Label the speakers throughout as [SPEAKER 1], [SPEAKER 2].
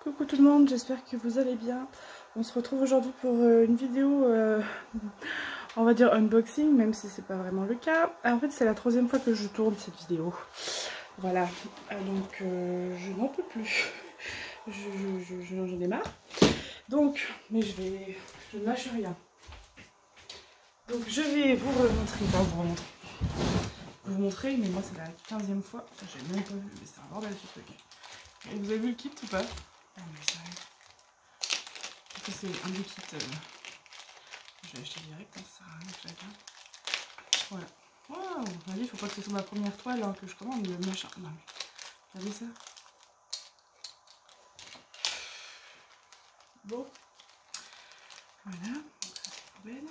[SPEAKER 1] Coucou tout le monde, j'espère que vous allez bien. On se retrouve aujourd'hui pour une vidéo, on va dire unboxing, même si c'est pas vraiment le cas. En fait, c'est la troisième fois que je tourne cette vidéo. Voilà, donc je n'en peux plus. J'en ai marre. Donc, mais je ne lâche rien. Donc je vais vous remontrer, pas vous montrer, mais moi c'est la 15e fois. J'ai même pas vu, mais c'est un bordel ce truc. Et vous avez vu le kit ou pas? Ah mais ça arrive. C'est un des kits. Je l'ai acheté direct, hein, ça sert à rien que chacun. Voilà. Waouh! On m'a dit, faut pas que ce soit ma première toile hein, que je commande, le machin. Non mais, regardez ça. Bon. Voilà. Donc ça c'est poubelle.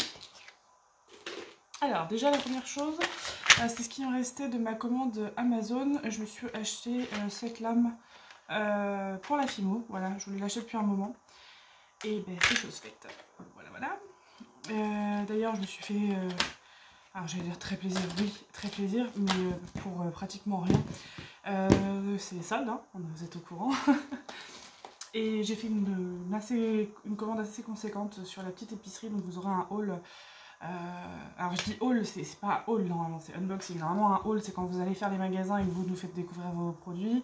[SPEAKER 1] Alors, déjà la première chose, c'est ce qui me restait de ma commande Amazon. Je me suis acheté cette lame pour la Fimo. Voilà, je voulais l'acheter depuis un moment. Et ben, c'est chose faite. Voilà, voilà. D'ailleurs, je me suis fait, alors j'allais dire très plaisir, oui, très plaisir, mais pour pratiquement rien. C'est solde, hein, vous êtes au courant. Et j'ai fait une commande assez conséquente sur la petite épicerie, donc vous aurez un haul. Alors je dis haul, c'est pas haul normalement, c'est unboxing. Normalement un haul c'est quand vous allez faire les magasins et que vous nous faites découvrir vos produits.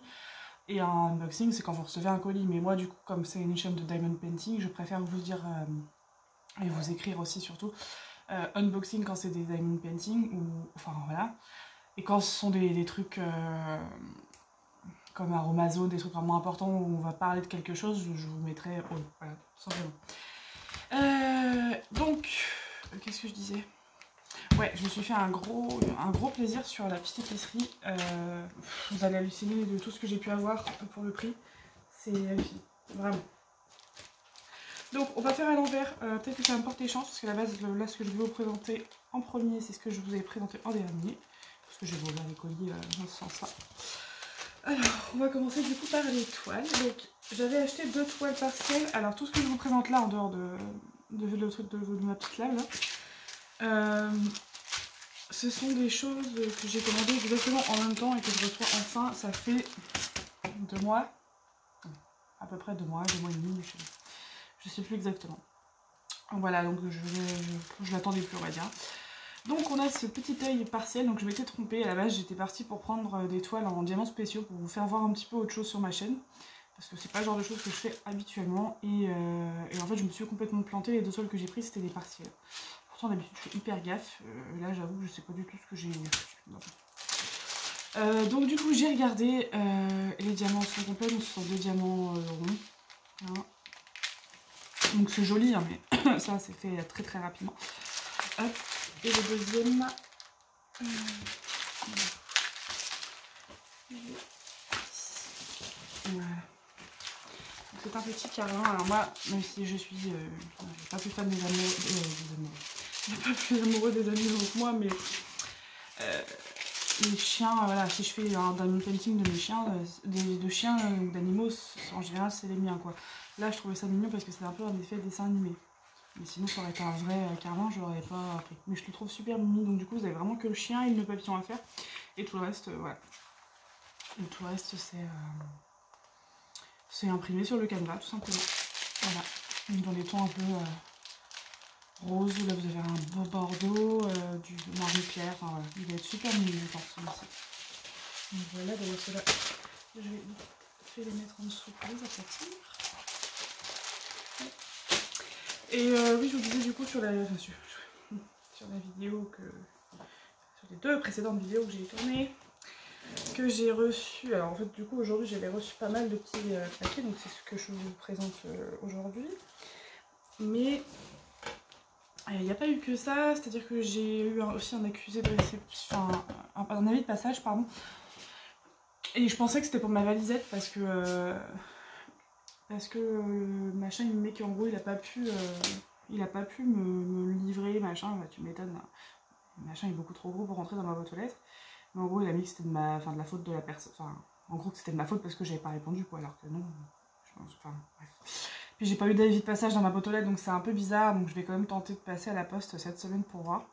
[SPEAKER 1] Et un unboxing c'est quand vous recevez un colis. Mais moi du coup comme c'est une chaîne de Diamond Painting, je préfère vous dire et vous écrire aussi surtout unboxing quand c'est des Diamond Painting ou enfin voilà. Et quand ce sont des trucs comme Aromazone, des trucs vraiment importants où on va parler de quelque chose, je vous mettrai haul, voilà, tout simplement. Donc qu'est-ce que je disais? Ouais, je me suis fait un gros plaisir sur la petite épicerie. Vous allez halluciner de tout ce que j'ai pu avoir pour le prix. C'est hallucinant, vraiment. Donc on va faire à l'envers. Peut-être que ça va me porter chance, parce que à la base, là, ce que je vais vous présenter en premier, c'est ce que je vous ai présenté en dernier. Parce que je vais vous ouvrir les colis dans ce sens-là. Alors, on va commencer du coup par les toiles. Donc, j'avais acheté 2 toiles partielles. Alors, tout ce que je vous présente là, en dehors de ma petite lame, là, ce sont des choses que j'ai commandées exactement en même temps et que je reçois enfin. Ça fait 2 mois, à peu près 2 mois et demi, je sais plus exactement. Voilà, donc je l'attendais plus, on va dire. Donc on a ce petit œil partiel, donc je m'étais trompée, à la base j'étais partie pour prendre des toiles en diamants spéciaux pour vous faire voir un petit peu autre chose sur ma chaîne. Parce que c'est pas le genre de choses que je fais habituellement et en fait je me suis complètement plantée, les 2 toiles que j'ai prises c'était des partiels. Pourtant d'habitude je fais hyper gaffe, là j'avoue que je sais pas du tout ce que j'ai... donc du coup j'ai regardé, les diamants sont complets, donc ce sont 2 diamants ronds. Hein. Donc c'est joli hein, mais ça c'est fait très très rapidement. Hop. Et le deuxième... voilà. C'est un petit carlin. Alors moi, même si je suis pas plus fan des amoureux, pas plus amoureux des animaux que moi, mais les chiens, voilà, si je fais un diamond painting de mes chiens, de chiens ou d'animaux, en général c'est les miens quoi. Là je trouvais ça mignon parce que c'est un peu un effet dessin animé. Mais sinon ça aurait été un vrai carlin, je l'aurais pas pris. Mais je le trouve super mimi, donc du coup vous avez vraiment que le chien et le papillon à faire. Et tout le reste, voilà. Et tout le reste c'est imprimé sur le canevas tout simplement. Voilà. Dans des tons un peu rose, là vous avez un beau bordeaux, du marron clair, enfin voilà. Il va être super mignon je pense celui-ci. Donc voilà, d'ailleurs ceux-là, je vais les mettre en dessous pour les aplatir. Et oui, je vous disais du coup sur la vidéo sur les 2 précédentes vidéos que j'ai tournées, que j'ai reçu. Alors en fait du coup aujourd'hui j'avais reçu pas mal de petits paquets, donc c'est ce que je vous présente aujourd'hui. Mais il n'y a pas eu que ça, c'est-à-dire que j'ai eu aussi un accusé de réception, enfin un avis de passage pardon. Et je pensais que c'était pour ma valisette parce que machin il me met qu'en gros il a pas pu me livrer machin, bah, tu m'étonnes. Le machin est beaucoup trop gros pour rentrer dans ma boîte aux lettres. Mais en gros il a mis que c'était de la faute de la personne. Enfin en gros que c'était de ma faute parce que j'avais pas répondu quoi, alors que non. Enfin bref. Puis j'ai pas eu d'avis de passage dans ma boîte aux lettres donc c'est un peu bizarre, donc je vais quand même tenter de passer à la poste cette semaine pour voir.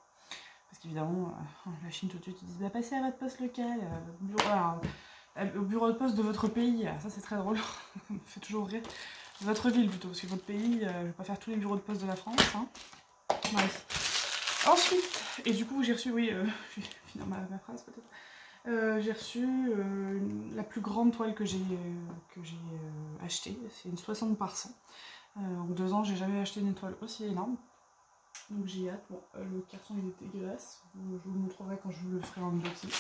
[SPEAKER 1] Parce qu'évidemment la Chine tout de suite ils disent bah passez à votre poste locale, bureau. Alors, au bureau de poste de votre pays. Ça c'est très drôle, ça me fait toujours rire. De votre ville plutôt, parce que votre pays, je vais pas faire tous les bureaux de poste de la France. Hein. Bref. Ensuite, et du coup j'ai reçu, oui, je vais finir ma phrase peut-être. J'ai reçu la plus grande toile que j'ai achetée, c'est une 60 par 100. En 2 ans, j'ai jamais acheté une toile aussi énorme. Donc j'ai hâte. Bon, le carton il est dégueulasse. Je vous le montrerai quand je vous le ferai en unboxing.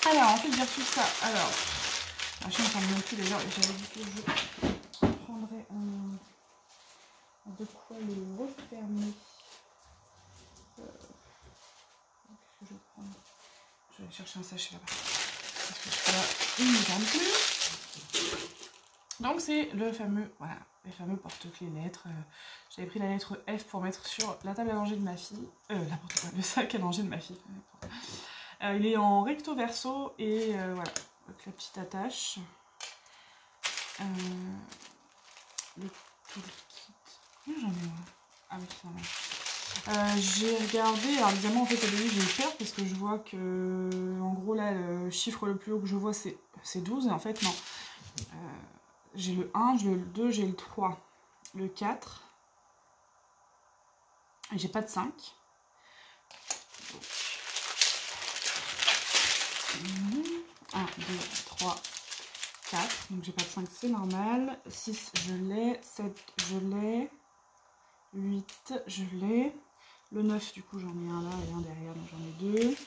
[SPEAKER 1] Alors, ensuite j'ai reçu ça. Alors, la chaîne ne même plus d'ailleurs. J'avais dit que je prendrais de quoi le refermer. Qu'est-ce que je vais prendre? Je vais aller chercher un sachet là-bas. Parce que celui-là, il ne me plus. Donc c'est le fameux, voilà, les fameux porte-clés lettres. J'avais pris la lettre F pour mettre sur la table à langer de ma fille. Le sac à langer de ma fille. Il est en recto verso et voilà, avec la petite attache. Le toolkit. J'en ai un. Ah oui, c'est normal. J'ai regardé, alors évidemment en fait au début j'ai eu peur parce que je vois que en gros là le chiffre le plus haut que je vois c'est 12 et en fait non. J'ai le 1, j'ai le 2, j'ai le 3, le 4, et j'ai pas de 5. Donc, 1, 2, 3, 4, donc j'ai pas de 5, c'est normal. 6, je l'ai, 7, je l'ai, 8, je l'ai. Le 9, du coup, j'en ai un là et un derrière, donc j'en ai 2.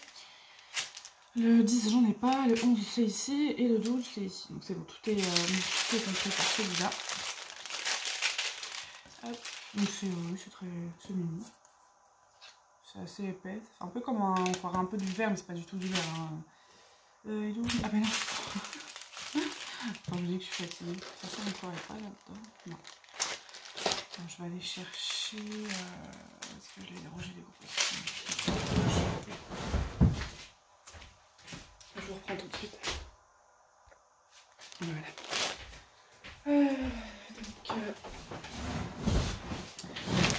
[SPEAKER 1] Le 10, j'en ai pas. Le 11, c'est ici. Et le 12, c'est ici. Donc c'est bon, tout est compris par celui-là. Hop. Donc c'est mignon. C'est assez épais. C'est un peu comme on croirait un peu du verre, mais c'est pas du tout du verre. Hein. Ah ben non. Quand je dis que je suis fatiguée, ça ne croirait pas là-dedans. Non. Donc, je vais aller chercher. Est-ce que je l'ai rangé les groupes? Je vous reprends tout de suite. Voilà.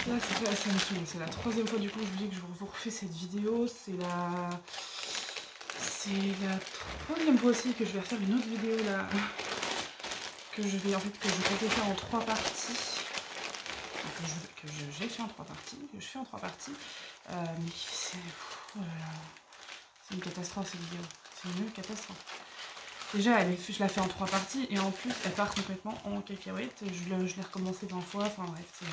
[SPEAKER 1] Là, c'est la 3e fois du coup que je vous dis que je vous refais cette vidéo. C'est la 3e fois aussi que je vais refaire une autre vidéo là. Que je vais compter faire en 3 parties. Que j'ai fait en 3 parties. Que je fais en 3 parties. Mais c'est. Oh là là. C'est une catastrophe cette vidéo. C'est une catastrophe. Déjà, je la fais en 3 parties et en plus, elle part complètement en cacahuète. Je l'ai recommencé 20 fois. Enfin bref, c'est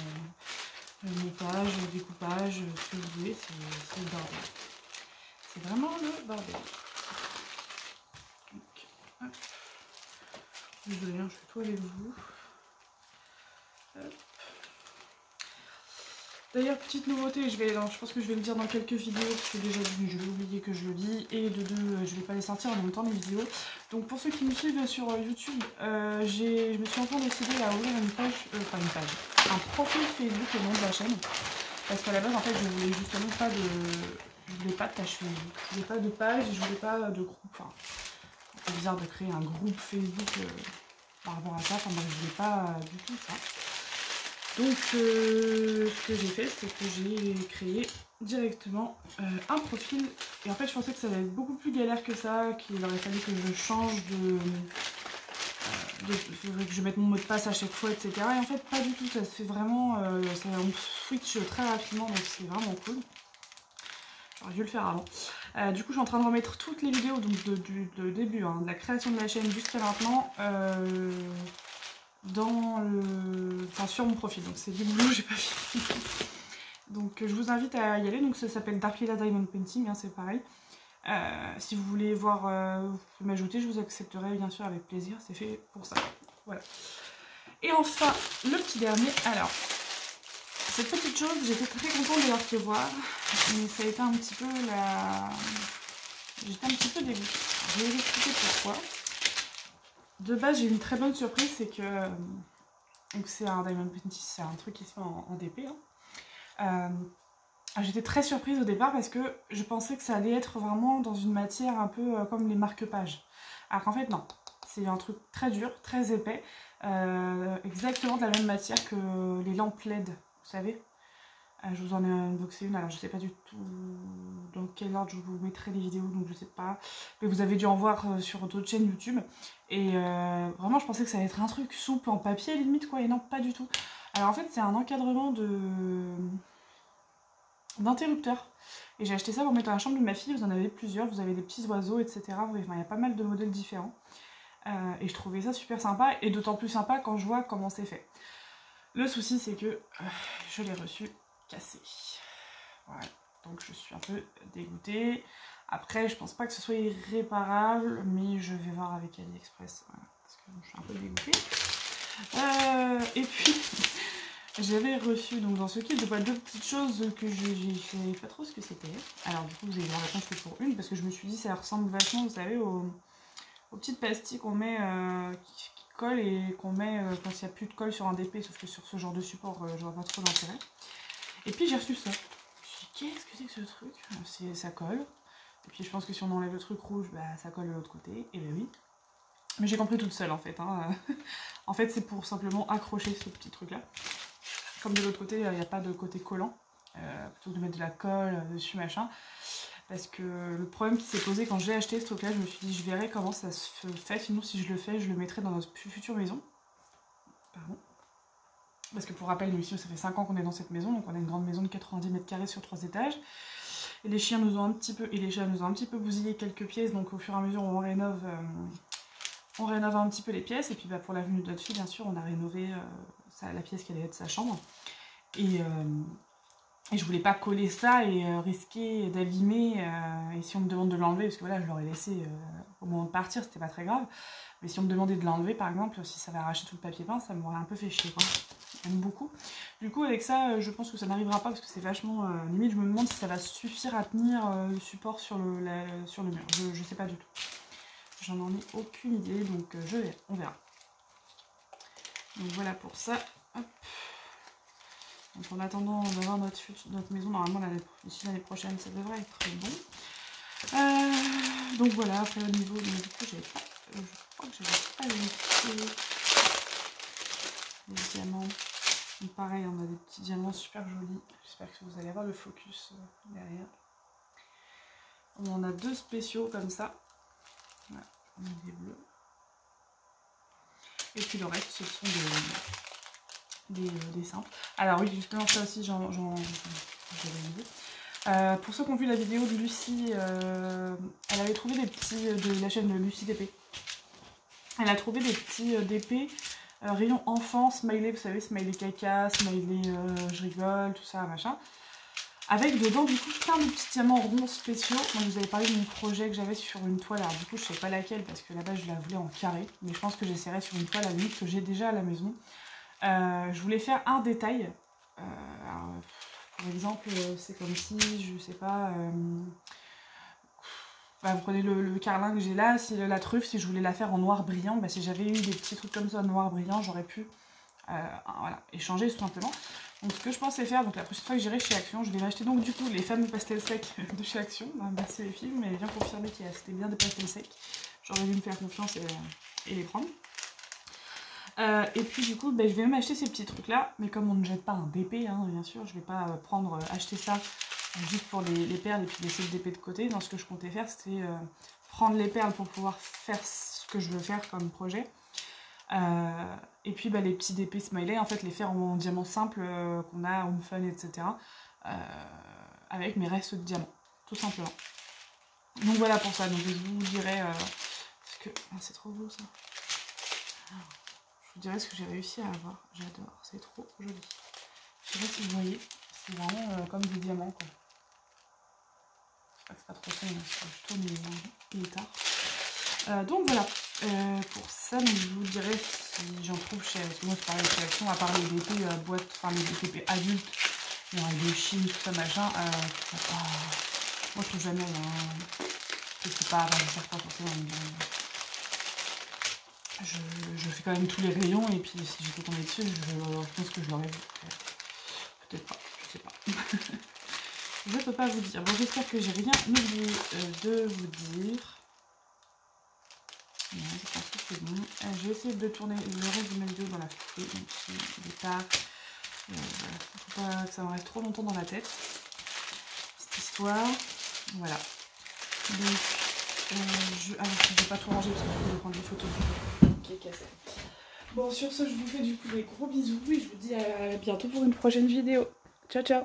[SPEAKER 1] le montage, le découpage, ce que vous voulez, c'est le bordel. C'est vraiment le bordel. Donc, hop. Désolée, je fais tout avec vous. Hop. D'ailleurs, petite nouveauté, je pense que je vais le dire dans quelques vidéos, parce que déjà d'une, je vais oublier que je le dis, et de deux, je vais pas les sortir en même temps les vidéos. Donc pour ceux qui me suivent sur YouTube, je me suis enfin décidée à ouvrir une page, un profil Facebook au nom de la chaîne. Parce qu'à la base, en fait, je voulais justement pas de page Facebook. Je voulais pas de page et je voulais pas de groupe. Enfin, c'est bizarre de créer un groupe Facebook par rapport à ça. Enfin, moi, je voulais pas du tout ça. Donc, ce que j'ai fait, c'est que j'ai créé directement un profil. Et en fait, je pensais que ça allait être beaucoup plus galère que ça, qu'il aurait fallu que je change que je mette mon mot de passe à chaque fois, etc. Et en fait, pas du tout. Ça se fait vraiment. On switch très rapidement, donc c'est vraiment cool. J'aurais dû le faire avant. Du coup, je suis en train de remettre toutes les vidéos donc de début, hein, de la création de la chaîne jusqu'à maintenant. Sur mon profil, donc c'est du boulot, j'ai pas fini. Donc je vous invite à y aller, donc ça s'appelle Dark Lila Diamond Painting, hein, c'est pareil. Si vous voulez voir, vous pouvez m'ajouter, je vous accepterai bien sûr avec plaisir, c'est fait pour ça. Voilà. Et enfin, le petit dernier, alors, cette petite chose, j'étais très contente de la recevoir, mais ça a été un petit peu J'étais un petit peu dégoûtée. Je vais vous expliquer pourquoi. De base, j'ai eu une très bonne surprise, c'est que c'est un Diamond Painting, c'est un truc qui se fait en DP. Hein. J'étais très surprise au départ parce que je pensais que ça allait être vraiment dans une matière un peu comme les marque-pages. Alors qu'en fait, non. C'est un truc très dur, très épais, exactement de la même matière que les lampes LED, vous savez. Je vous en ai unboxé une, alors je sais pas du tout dans quel ordre je vous mettrai les vidéos, donc je sais pas. Mais vous avez dû en voir sur d'autres chaînes YouTube. Et vraiment je pensais que ça allait être un truc souple en papier limite quoi, et non pas du tout. Alors en fait c'est un encadrement d'interrupteur. Et j'ai acheté ça pour mettre dans la chambre de ma fille, vous en avez plusieurs, vous avez des petits oiseaux, etc. Enfin, il y a pas mal de modèles différents. Et je trouvais ça super sympa, et d'autant plus sympa quand je vois comment c'est fait. Le souci c'est que je l'ai reçu cassé. Voilà, donc je suis un peu dégoûtée. Après, je pense pas que ce soit irréparable, mais je vais voir avec AliExpress, voilà, parce que je suis un peu dégoûtée. Et puis, j'avais reçu donc dans ce kit de deux petites choses que je savais pas trop ce que c'était. Alors du coup, vous allez voir la réponse que pour une, parce que je me suis dit ça ressemble vachement, vous savez, aux petites pastilles qu'on met, qui collent et qu'on met quand il n'y a plus de colle sur un DP, sauf que sur ce genre de support, je vois pas trop d'intérêt. Et puis j'ai reçu ça. Je me suis dit, qu'est-ce que c'est que ce truc? Ça colle. Et puis je pense que si on enlève le truc rouge, bah, ça colle de l'autre côté. Et ben oui. Mais j'ai compris toute seule en fait. Hein. En fait, c'est pour simplement accrocher ce petit truc là. Comme de l'autre côté, il n'y a pas de côté collant. Plutôt que de mettre de la colle dessus, machin. Parce que le problème qui s'est posé quand j'ai acheté ce truc là, je me suis dit, je verrai comment ça se fait. Sinon, si je le fais, je le mettrai dans notre future maison. Pardon. Parce que pour rappel, nous ici, ça fait 5 ans qu'on est dans cette maison, donc on a une grande maison de 90 mètres carrés sur 3 étages. Et les chiens nous ont un petit peu, et les chats nous ont un petit peu bousillé quelques pièces, donc au fur et à mesure on rénove un petit peu les pièces. Et puis bah, pour la venue de notre fille, bien sûr, on a rénové la pièce qui allait être sa chambre. Et je voulais pas coller ça et risquer d'abîmer. Et si on me demande de l'enlever, parce que voilà, je l'aurais laissé au moment de partir, c'était pas très grave. Mais si on me demandait de l'enlever, par exemple, si ça va arracher tout le papier peint, ça m'aurait un peu fait chier, quoi. J'aime beaucoup. Du coup, avec ça, je pense que ça n'arrivera pas parce que c'est vachement... limite, je me demande si ça va suffire à tenir le support sur le mur. Je sais pas du tout. J'en ai aucune idée, donc on verra. Donc voilà pour ça. Hop. Donc en attendant d'avoir notre maison, normalement d'ici l'année prochaine, ça devrait être très bon. Donc voilà, après au niveau du coup, je crois que j'avais pas laissé les diamants. Donc pareil, on a des petits diamants super jolis. J'espère que vous allez avoir le focus derrière. On en a 2 spéciaux comme ça. Voilà, on a des bleus. Et puis le reste, ce sont des simples. Alors oui, justement, ça aussi, j'avais dit. Pour ceux qui ont vu la vidéo de Lucie, elle avait trouvé des petits, de la chaîne de Lucie DP. Elle a trouvé des petits DP, rayon enfant, smiley, vous savez, smiley caca, smiley je rigole, tout ça, machin. Avec dedans, du coup, plein de petits diamants ronds spéciaux. Moi, je vous avais parlé de mon projet que j'avais sur une toile. Alors, du coup, je sais pas laquelle, parce que là-bas, je la voulais en carré. Mais je pense que j'essaierai sur une toile à la limite que j'ai déjà à la maison. Je voulais faire un détail. Alors, par exemple, c'est comme si, je sais pas... bah, vous prenez le carlin que j'ai là, si la truffe, si je voulais la faire en noir brillant, bah, si j'avais eu des petits trucs comme ça en noir brillant, j'aurais pu voilà, échanger tout simplement. Donc ce que je pensais faire, donc la prochaine fois que j'irai chez Action, je vais m'acheter donc du coup les fameux pastels secs de chez Action. Merci les filles, vous m'avez bien confirmé qu'il c'était bien des pastels secs. J'aurais dû me faire confiance et les prendre. Et puis du coup, bah, je vais m'acheter ces petits trucs là, mais comme on ne jette pas un DP, hein, bien sûr, je vais pas acheter ça juste pour les perles et puis laisser le DP de côté. Non, ce que je comptais faire, c'était prendre les perles pour pouvoir faire ce que je veux faire comme projet. Et puis bah, les petits DP smiley, en fait, les faire en diamant simple qu'on a, Home Fun, etc. Avec mes restes de diamants, tout simplement. Donc voilà pour ça, donc je vous dirai... parce que... Ah, c'est trop beau ça. Je vous dirai ce que j'ai réussi à avoir. J'adore, c'est trop joli. Je sais pas si vous voyez, c'est vraiment comme des diamants, quoi. J'espère que c'est pas trop sombre, parce que je tourne, il est tard. Donc voilà, pour ça, donc, je vous dirai si j'en trouve chez... Parce que moi, je parlais de chez Action, à part les DP boîte, enfin les DP adultes, de Chine, tout ça, machin. Moi, je trouve jamais... je sais pas, je cherche pas forcément. Je fais quand même tous les rayons, et puis si j'étais tombée dessus, je pense que je l'aurais vu. Peut-être pas, je sais pas. Je peux pas vous dire. Bon, j'espère que j'ai rien oublié de vous dire. Non, je pense que c'est bon. Je vais essayer de tourner le reste de ma vidéo dans la foulée, même s'il est tard. Faut pas que ça me reste trop longtemps dans la tête. Cette histoire. Voilà. Donc, je vais pas tout ranger parce que je vais prendre des photos qui est cassé. Bon, sur ce, je vous fais du coup des gros bisous et je vous dis à bientôt pour une prochaine vidéo. Ciao, ciao!